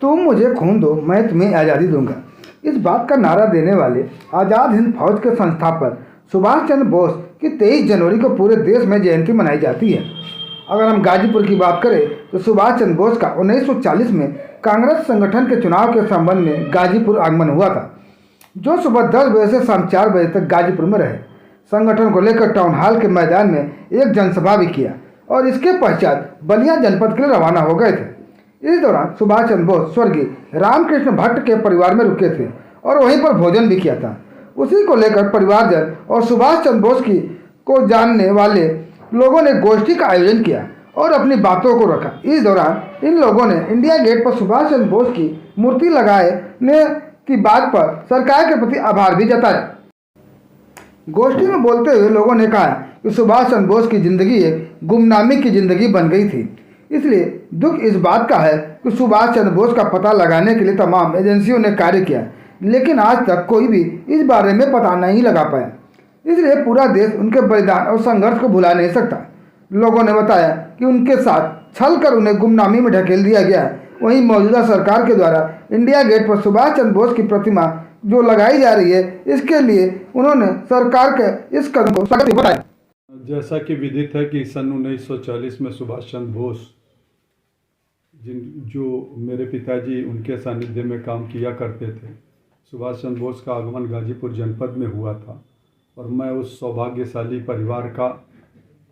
तुम मुझे खून दो, मैं तुम्हें आज़ादी दूंगा। इस बात का नारा देने वाले आज़ाद हिंद फौज के संस्थापक सुभाष चंद्र बोस की 23 जनवरी को पूरे देश में जयंती मनाई जाती है। अगर हम गाजीपुर की बात करें तो सुभाष चंद्र बोस का 1940 में कांग्रेस संगठन के चुनाव के संबंध में गाजीपुर आगमन हुआ था, जो सुबह 10 बजे से शाम 4 बजे तक गाजीपुर में रहे। संगठन को लेकर टाउन हॉल के मैदान में एक जनसभा भी किया और इसके पश्चात बलिया जनपद के लिए रवाना हो गए थे। इस दौरान सुभाष चंद्र बोस स्वर्गीय रामकृष्ण भट्ट के परिवार में रुके थे और वहीं पर भोजन भी किया था। उसी को लेकर परिवारजन और सुभाष चंद्र बोस को जानने वाले लोगों ने गोष्ठी का आयोजन किया और अपनी बातों को रखा। इस दौरान इन लोगों ने इंडिया गेट पर सुभाष चंद्र बोस की मूर्ति लगाने की बात पर सरकार के प्रति आभार भी जताया। गोष्ठी में बोलते हुए लोगों ने कहा कि सुभाष चंद्र बोस की जिंदगी एक गुमनामी की जिंदगी बन गई थी, इसलिए दुख इस बात का है कि सुभाष चंद्र बोस का पता लगाने के लिए तमाम एजेंसियों ने कार्य किया, लेकिन आज तक कोई भी इस बारे में पता नहीं लगा पाया। इसलिए पूरा देश उनके बलिदान और संघर्ष को भुला नहीं सकता। लोगों ने बताया कि उनके साथ छल कर उन्हें गुमनामी में ढकेल दिया गया है। वहीं मौजूदा सरकार के द्वारा इंडिया गेट पर सुभाष चंद्र बोस की प्रतिमा जो लगाई जा रही है, इसके लिए उन्होंने सरकार के इस कदम को स्वागत बताया। जैसा कि विदित है कि सन 1940 में सुभाष चंद्र बोस जो मेरे पिताजी उनके सानिध्य में काम किया करते थे, सुभाष चंद्र बोस का आगमन गाजीपुर जनपद में हुआ था और मैं उस सौभाग्यशाली परिवार का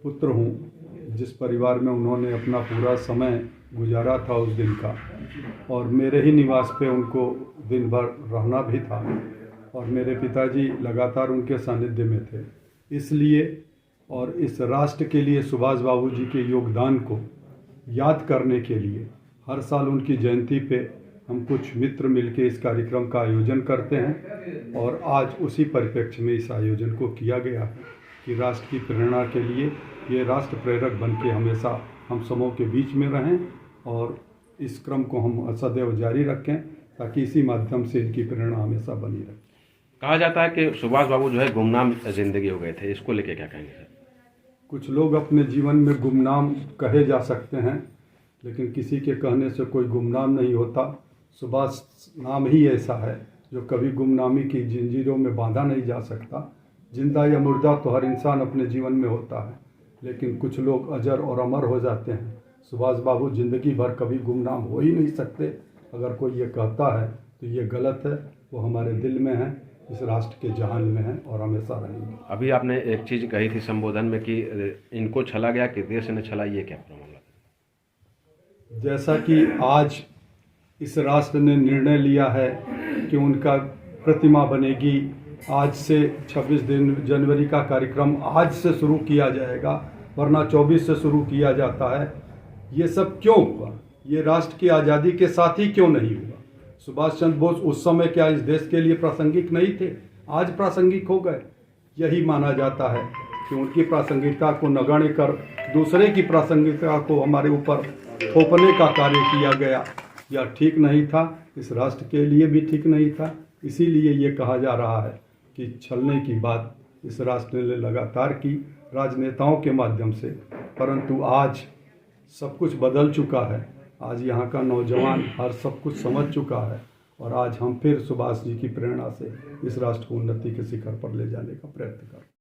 पुत्र हूँ जिस परिवार में उन्होंने अपना पूरा समय गुजारा था उस दिन का, और मेरे ही निवास पे उनको दिन भर रहना भी था और मेरे पिताजी लगातार उनके सानिध्य में थे। इसलिए और इस राष्ट्र के लिए सुभाष बाबू जी के योगदान को याद करने के लिए हर साल उनकी जयंती पे हम कुछ मित्र मिलके इस कार्यक्रम का आयोजन करते हैं और आज उसी परिप्रेक्ष्य में इस आयोजन को किया गया है कि राष्ट्र की प्रेरणा के लिए ये राष्ट्र प्रेरक बन के हमेशा हम समूह के बीच में रहें और इस क्रम को हम सदैव जारी रखें ताकि इसी माध्यम से इनकी प्रेरणा हमेशा बनी रहे। कहा जाता है कि सुभाष बाबू जो है गुमनाम जिंदगी हो गए थे, इसको लेके क्या कहेंगे सर? कुछ लोग अपने जीवन में गुमनाम कहे जा सकते हैं, लेकिन किसी के कहने से कोई गुमनाम नहीं होता। सुभाष नाम ही ऐसा है जो कभी गुमनामी की जंजीरों में बांधा नहीं जा सकता। जिंदा या मुर्दा तो हर इंसान अपने जीवन में होता है, लेकिन कुछ लोग अजर और अमर हो जाते हैं। सुभाष बाबू जिंदगी भर कभी गुमनाम हो ही नहीं सकते। अगर कोई ये कहता है तो ये गलत है। वो हमारे दिल में है, इस राष्ट्र के जहान में है और हमेशा रहेंगे। अभी आपने एक चीज़ कही थी संबोधन में कि इनको छला गया कि देश ने छला, ये क्या मामला? जैसा कि आज इस राष्ट्र ने निर्णय लिया है कि उनका प्रतिमा बनेगी, आज से 26 जनवरी का कार्यक्रम आज से शुरू किया जाएगा, वरना 24 से शुरू किया जाता है। ये सब क्यों हुआ? ये राष्ट्र की आज़ादी के साथ ही क्यों नहीं हुआ? सुभाष चंद्र बोस उस समय क्या इस देश के लिए प्रासंगिक नहीं थे? आज प्रासंगिक हो गए। यही माना जाता है कि उनकी प्रासंगिकता को नगण्य कर दूसरे की प्रासंगिकता को हमारे ऊपर थोपने का कार्य किया गया। यह ठीक नहीं था, इस राष्ट्र के लिए भी ठीक नहीं था। इसीलिए ये कहा जा रहा है कि छलने की बात इस राष्ट्र ने लगातार की राजनेताओं के माध्यम से, परंतु आज सब कुछ बदल चुका है। आज यहाँ का नौजवान हर सब कुछ समझ चुका है और आज हम फिर सुभाष जी की प्रेरणा से इस राष्ट्र को उन्नति के शिखर पर ले जाने का प्रयत्न कर